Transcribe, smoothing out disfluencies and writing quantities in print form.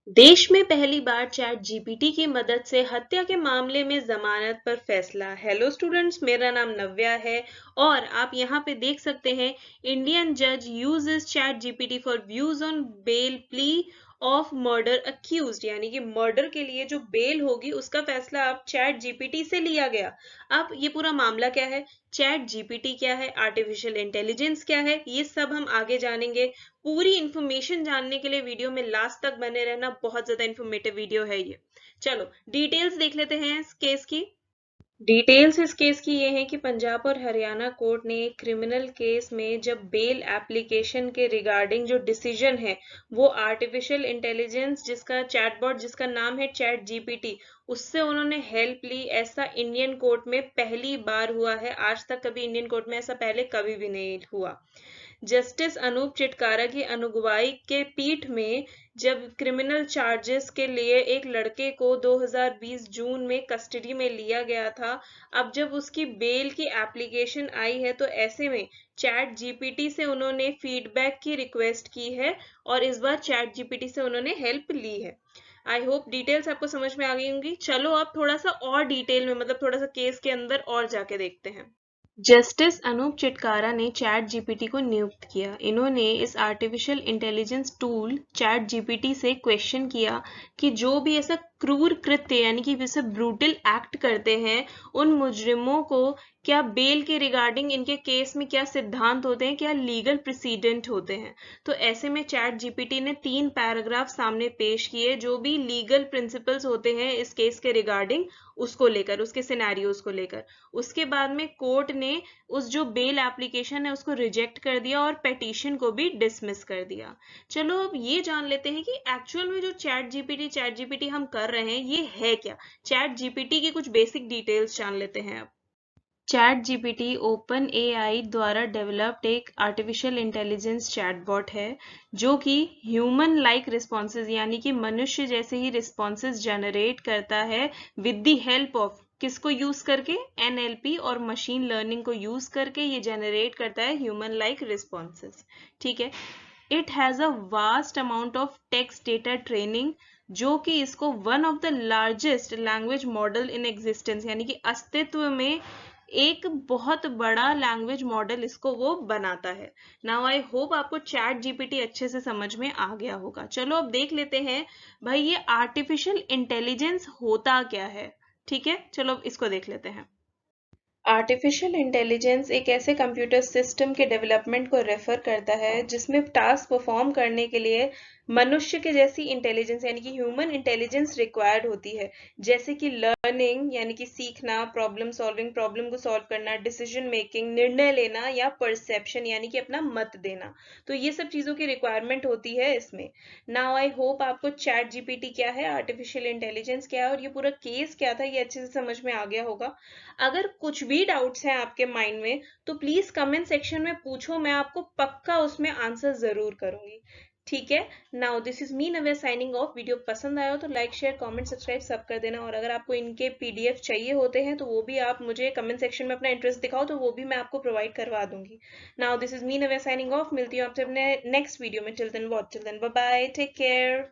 देश में पहली बार चैट जीपीटी की मदद से हत्या के मामले में जमानत पर फैसला। हेलो स्टूडेंट्स, मेरा नाम नव्या है और आप यहाँ पे देख सकते हैं इंडियन जज uses chat GPT for views on bell plea of murder accused, यानी कि मर्डर के लिए जो बेल होगी उसका फैसला अब चैट जीपीटी से लिया गया। अब ये पूरा मामला क्या है, चैट जीपीटी क्या है, आर्टिफिशियल इंटेलिजेंस क्या है, ये सब हम आगे जानेंगे। पूरी इंफॉर्मेशन जानने के लिए वीडियो में लास्ट तक बने रहना, बहुत ज्यादा इंफॉर्मेटिव वीडियो है ये। चलो डिटेल्स देख लेते हैं इस केस की। डिटेल्स इस केस की ये है कि पंजाब और हरियाणा कोर्ट ने एक क्रिमिनल केस में जब बेल एप्लीकेशन के रिगार्डिंग जो डिसीजन है वो आर्टिफिशियल इंटेलिजेंस जिसका चैटबॉट जिसका नाम है चैट जीपीटी, उससे उन्होंने हेल्प ली। ऐसा इंडियन कोर्ट में पहली बार हुआ है, आज तक कभी इंडियन कोर्ट में ऐसा पहले कभी भी नहीं हुआ। जस्टिस अनूप चिटकारा की अनुगवाई के पीठ में जब क्रिमिनल चार्जेस के लिए एक लड़के को 2020 जून में कस्टडी में लिया गया था, अब जब उसकी बेल की एप्लीकेशन आई है तो ऐसे में चैट जीपीटी से उन्होंने फीडबैक की रिक्वेस्ट की है और इस बार चैट जीपीटी से उन्होंने हेल्प ली है। आई होप डिटेल्स आपको समझ में आ गई होंगी। चलो अब थोड़ा सा और डिटेल में, मतलब थोड़ा सा केस के अंदर और जाके देखते हैं। जस्टिस अनूप चिटकारा ने चैट जीपीटी को नियुक्त किया। इन्होंने इस artificial intelligence tool chat GPT से क्वेश्चन किया कि जो भी ऐसा क्रूर कृत्य यानी कि जैसे ब्रूटल एक्ट करते हैं उन मुजरिमों को क्या बेल के रिगार्डिंग इनके केस में क्या सिद्धांत होते हैं, क्या लीगल प्रेसिडेंट होते हैं। तो ऐसे में चैट जीपीटी ने 3 पैराग्राफ सामने पेश किए जो भी लीगल प्रिंसिपल्स होते हैं इस केस के रिगार्डिंग, उसको लेकर, उसके सिनेरियोज को लेकर। उसके बाद में कोर्ट ने उस जो बेल एप्लीकेशन है उसको रिजेक्ट कर दिया और पेटिशन को भी डिसमिस कर दिया। चलो अब ये जान लेते हैं कि एक्चुअल में जो चैट जीपीटी हम कर रहे हैं ये है क्या। चैट जीपीटी की कुछ बेसिक डिटेल्स जान लेते हैं अब। चैट जीपीटी ओपन एआई द्वारा डेवलप्ड एक आर्टिफिशियल इंटेलिजेंस चैटबॉट है जो कि ह्यूमन लाइक रिस्पॉन्सेज यानी कि मनुष्य जैसे ही रिस्पॉन्सेज जनरेट करता है विद द हेल्प ऑफ किसको यूज करके, एनएलपी और मशीन लर्निंग को यूज करके ये जनरेट करता है ह्यूमन लाइक रिस्पॉन्सेज। ठीक है। It has a vast amount of text data training जो कि इसको one of the largest language model in existence यानी कि अस्तित्व में एक बहुत बड़ा लैंग्वेज मॉडल इसको वो बनाता है। नाउ आई होप आपको चैट जीपीटी अच्छे से समझ में आ गया होगा। चलो अब देख लेते हैं भाई ये आर्टिफिशियल इंटेलिजेंस होता क्या है। ठीक है, चलो अब इसको देख लेते हैं। आर्टिफिशियल इंटेलिजेंस एक ऐसे कंप्यूटर सिस्टम के डेवलपमेंट को रेफर करता है जिसमें टास्क परफॉर्म करने के लिए मनुष्य के जैसी इंटेलिजेंस यानी कि ह्यूमन इंटेलिजेंस रिक्वायर्ड होती है, जैसे कि लर्निंग यानी कि सीखना, प्रॉब्लम सॉल्विंग, प्रॉब्लम को सॉल्व करना, डिसीजन मेकिंग, निर्णय लेना या परसेप्शन यानी कि अपना मत देना। तो ये सब चीजों की रिक्वायरमेंट होती है इसमें। नाउ आई होप आपको चैट जीपीटी क्या है, आर्टिफिशियल इंटेलिजेंस क्या है और ये पूरा केस क्या था ये अच्छे से समझ में आ गया होगा। अगर कुछ भी डाउट्स हैं आपके माइंड में तो प्लीज कमेंट सेक्शन में पूछो, मैं आपको पक्का उसमें आंसर जरूर करूंगी। ठीक है। नाउ दिस इज मी नवे साइनिंग ऑफ। वीडियो पसंद आया हो तो लाइक शेयर कमेंट सब्सक्राइब सब कर देना और अगर आपको इनके पीडीएफ चाहिए होते हैं तो वो भी आप मुझे कमेंट सेक्शन में अपना इंटरेस्ट दिखाओ तो वो भी मैं आपको प्रोवाइड करवा दूंगी। नाउ दिस इज मी नवे साइनिंग ऑफ। मिलती हूँ आपसे अपने नेक्स्ट वीडियो में। Till then, what till then, bye bye, take care.